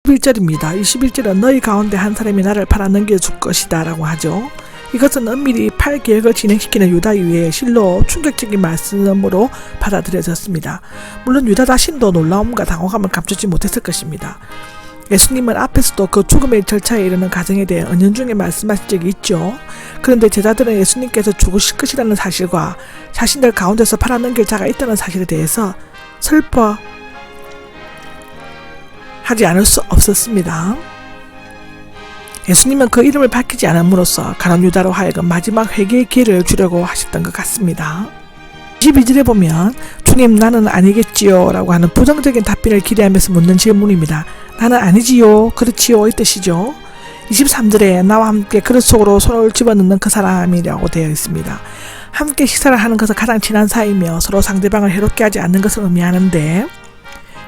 21절입니다. 21절은 너희 가운데 한 사람이 나를 팔아 넘겨줄 것이다 라고 하죠. 이것은 은밀히 팔 계획을 진행시키는 유다 이외에 실로 충격적인 말씀으로 받아들여졌습니다. 물론 유다 자신도 놀라움과 당혹함을 감추지 못했을 것입니다. 예수님은 앞에서도 그 죽음의 절차에 이르는 과정에 대해 은연중에 말씀하신 적이 있죠. 그런데 제자들은 예수님께서 죽으실 것이라는 사실과 자신들 가운데서 팔아넘길 자가 있다는 사실에 대해서 슬퍼하지 않을 수 없었습니다. 예수님은 그 이름을 밝히지 않음으로써 가룟 유다로 하여금 마지막 회개의 기회를 주려고 하셨던 것 같습니다. 22절에 보면 주님 나는 아니겠지요 라고 하는 부정적인 답변을 기대하면서 묻는 질문입니다. 나는 아니지요 그렇지요 이 뜻이죠. 23절에 나와 함께 그릇 속으로 손을 집어넣는 그 사람이라고 되어 있습니다. 함께 식사를 하는 것은 가장 친한 사이며 서로 상대방을 해롭게 하지 않는 것을 의미하는데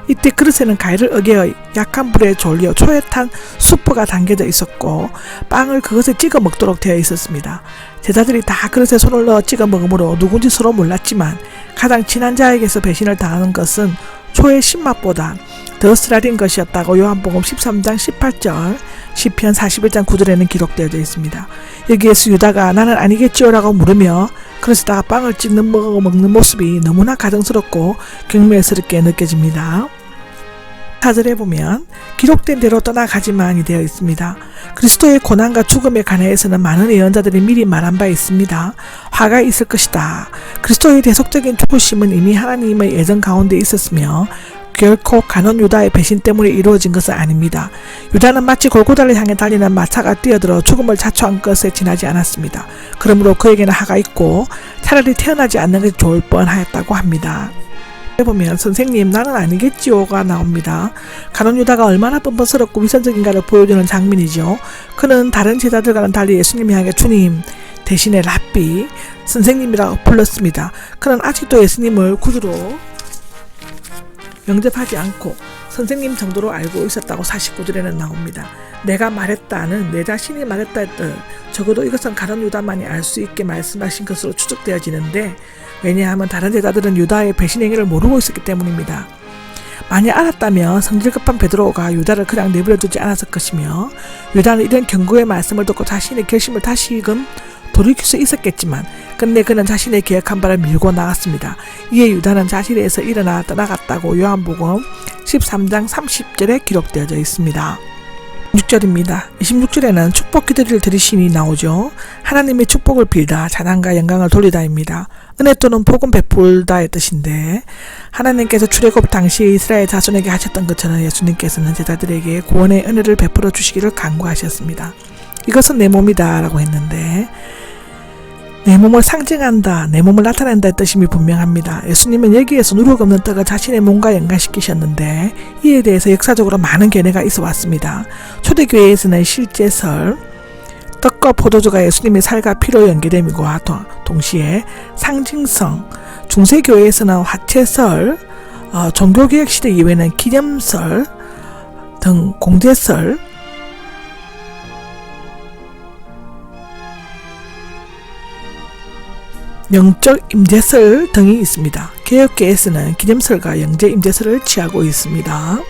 이때 그릇에는 가위를 어겨 약한 불에 졸려 초에 탄 수프가 담겨져 있었고 빵을 그것에 찍어 먹도록 되어 있었습니다. 제자들이 다 그릇에 손을 넣어 찍어 먹으므로 누군지 서로 몰랐지만 가장 친한 자에게서 배신을 당하는 것은 초의 신맛보다 더 쓰라린 것이었다고 요한복음 13장 18절 시편 41장 9절에는 기록되어져 있습니다. 여기에서 유다가 나는 아니겠지요 라고 물으며 그릇에다가 빵을 찍는 먹는 모습이 너무나 가증스럽고 경멸스럽게 느껴집니다. 4절에 보면 기록된 대로 떠나가지만이 되어 있습니다. 그리스도의 고난과 죽음에 관해서는 많은 예언자들이 미리 말한 바 있습니다. 화가 있을 것이다. 그리스도의 대속적인 죽으심은 이미 하나님의 예정 가운데 있었으며 결코 가룟 유다의 배신 때문에 이루어진 것은 아닙니다. 유다는 마치 골고다를 향해 달리는 마차가 뛰어들어 죽음을 자초한 것에 지나지 않았습니다. 그러므로 그에게는 화가 있고 차라리 태어나지 않는 것이 좋을 뻔하였다고 합니다. 보면 선생님 나는 아니겠지요가 나옵니다. 가룟 유다가 얼마나 뻔뻔스럽고 위선적인가를 보여주는 장면이죠. 그는 다른 제자들과는 달리 예수님을 향해 주님 대신에 랍비 선생님이라고 불렀습니다. 그는 아직도 예수님을 구주로 영접하지 않고 선생님 정도로 알고 있었다고 49절에는 나옵니다. 내가 말했다는 내 자신이 말했다 했듯 적어도 이것은 가룟 유다만이 알 수 있게 말씀하신 것으로 추측되어지는데 왜냐하면 다른 제자들은 유다의 배신 행위를 모르고 있었기 때문입니다. 만약 알았다면 성질급한 베드로가 유다를 그냥 내버려두지 않았을 것이며 유다는 이런 경고의 말씀을 듣고 자신의 결심을 다시금 돌이킬 수 있었겠지만 끝내 그는 자신의 계획한 바를 밀고 나갔습니다. 이에 유다는 자리에서 일어나 떠나갔다고 요한복음 13장 30절에 기록되어져 있습니다. 6절입니다. 26절에는 축복 기도를 드리시니 나오죠. 하나님의 축복을 빌다 찬양과 영광을 돌리다입니다. 은혜 또는 복음 베풀다의 뜻인데 하나님께서 출애굽 당시 이스라엘 자손에게 하셨던 것처럼 예수님께서는 제자들에게 구원의 은혜를 베풀어 주시기를 간구하셨습니다. 이것은 내 몸이다 라고 했는데 내 몸을 상징한다, 내 몸을 나타낸다의 뜻임이 분명합니다. 예수님은 여기에서 누룩 없는 떡을 자신의 몸과 연관시키셨는데 이에 대해서 역사적으로 많은 견해가 있어 왔습니다. 초대교회에서는 실제 설, 떡과 포도주가 예수님의 살과 피로 연계됨과 동시에 상징성, 중세교회에서는 화채설, 종교개혁 시대 이후에는 기념설 등 공제설, 영적 임재설 등이 있습니다. 개혁계에서는 기념설과 영적 임재설을 취하고 있습니다.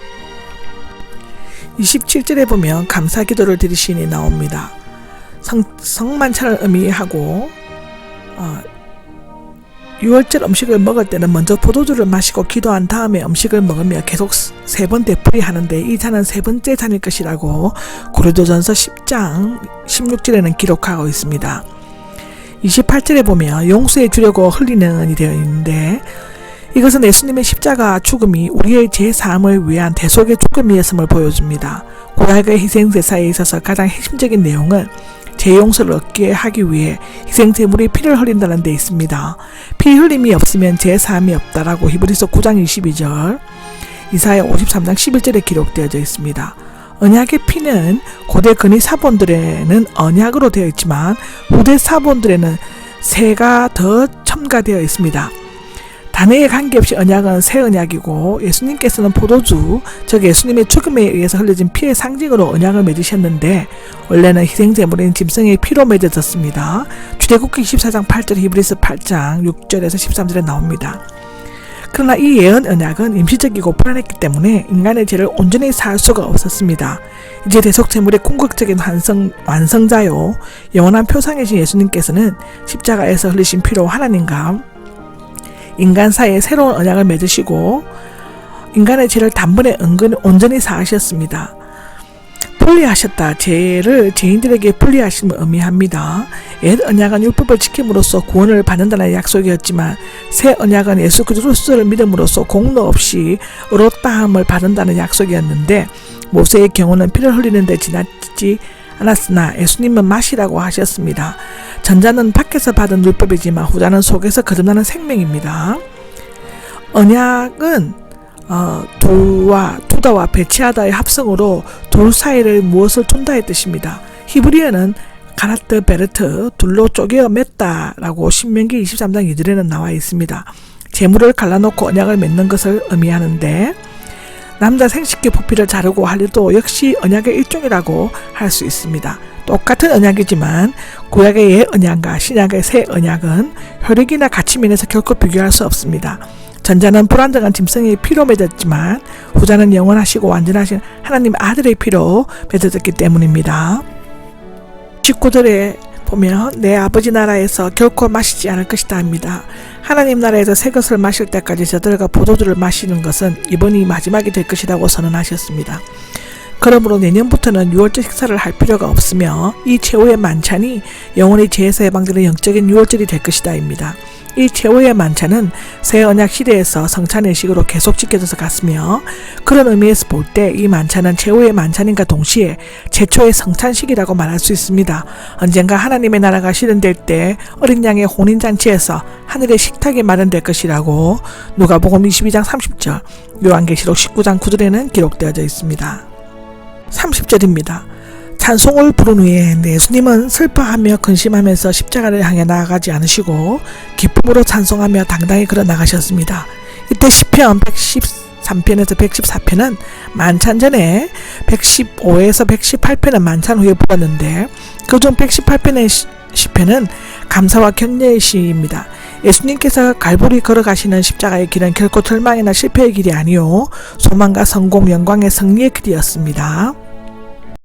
27절에 보면 감사기도를 드리시니 나옵니다. 성만찬을 의미하고 6월절 음식을 먹을 때는 먼저 포도주를 마시고 기도한 다음에 음식을 먹으며 계속 3번 되풀이 하는데 이 잔은 3번째 잔일 것이라고 고린도전서 10장 16절에는 기록하고 있습니다. 28절에 보면 용서해 주려고 흘리는 은이 되어 있는데 이것은 예수님의 십자가 죽음이 우리의 죄사함을 위한 대속의 죽음이었음을 보여줍니다. 고약의 희생제사에 있어서 가장 핵심적인 내용은 죄 용서를 얻게 하기 위해 희생제물이 피를 흘린다는 데 있습니다. 피 흘림이 없으면 죄사함이 없다라고 히브리서 9장 22절, 이사야 53장 11절에 기록되어져 있습니다. 언약의 피는 고대 근위 사본들에는 언약으로 되어 있지만 후대 사본들에는 새가 더 첨가되어 있습니다. 단어에 관계없이 언약은 새 언약이고 예수님께서는 포도주, 즉 예수님의 죽음에 의해서 흘려진 피의 상징으로 언약을 맺으셨는데 원래는 희생제물인 짐승의 피로 맺어졌습니다. 출애굽기 24장 8절, 히브리서 8장 6절에서 13절에 나옵니다. 그러나 이 예언 언약은 임시적이고 불안했기 때문에 인간의 죄를 온전히 사할 수가 없었습니다. 이제 대속제물의 궁극적인 완성자요 영원한 표상이신 예수님께서는 십자가에서 흘리신 피로 하나님과 인간 사이에 새로운 언약을 맺으시고 인간의 죄를 단번에 온전히 사하셨습니다. 분리하셨다. 죄를 죄인들에게 분리하심을 의미합니다. 옛 언약은 율법을 지킴으로써 구원을 받는다는 약속이었지만 새 언약은 예수 그리스도를 믿음으로써 공로 없이 의롭다함을 받는다는 약속이었는데 모세의 경우는 피를 흘리는 데 지나치지 않았으나 예수님은 마시라고 하셨습니다. 전자는 밖에서 받은 율법이지만 후자는 속에서 거듭나는 생명입니다. 언약은 두다와 배치하다의 합성으로 둘 사이를 무엇을 둔다의 뜻입니다. 히브리어는 가라트 베르트 둘로 쪼개어 맸다라고 신명기 23장 2절에는 나와 있습니다. 재물을 갈라놓고 언약을 맺는 것을 의미하는데 남자 생식기 부피를 자르고 할일도 역시 언약의 일종이라고 할 수 있습니다. 똑같은 언약이지만 구약의 옛 언약과 신약의 새 언약은 혈육이나 가치면에서 결코 비교할 수 없습니다. 전자는 불완전한 짐승의 피로 맺었지만 후자는 영원하시고 완전하신 하나님 아들의 피로 맺어졌기 때문입니다. 19절에 보면 내 아버지 나라에서 결코 마시지 않을 것이다 합니다. 하나님 나라에서 새 것을 마실 때까지 저들과 포도주를 마시는 것은 이번이 마지막이 될 것이라고 선언하셨습니다. 그러므로 내년부터는 유월절 식사를 할 필요가 없으며 이 최후의 만찬이 영원히 죄에서 해방되는 영적인 유월절이 될 것이다 입니다. 이 최후의 만찬은 새 언약 시대에서 성찬의식으로 계속 지켜져서 갔으며 그런 의미에서 볼 때 이 만찬은 최후의 만찬인과 동시에 최초의 성찬식이라고 말할 수 있습니다. 언젠가 하나님의 나라가 실현될 때 어린 양의 혼인잔치에서 하늘의 식탁이 마련될 것이라고 누가복음 22장 30절, 요한계시록 19장 9절에는 기록되어져 있습니다. 30절입니다. 찬송을 부른 후에 예수님은 슬퍼하며 근심하면서 십자가를 향해 나아가지 않으시고 기쁨으로 찬송하며 당당히 걸어 나가셨습니다. 이때 시편 113편에서 114편은 만찬 전에 115에서 118편은 만찬 후에 부었는데 그중 118편의 시편은 감사와 격려의 시입니다. 예수님께서 갈보리 걸어가시는 십자가의 길은 결코 절망이나 실패의 길이 아니요 소망과 성공, 영광의 승리의 길이었습니다.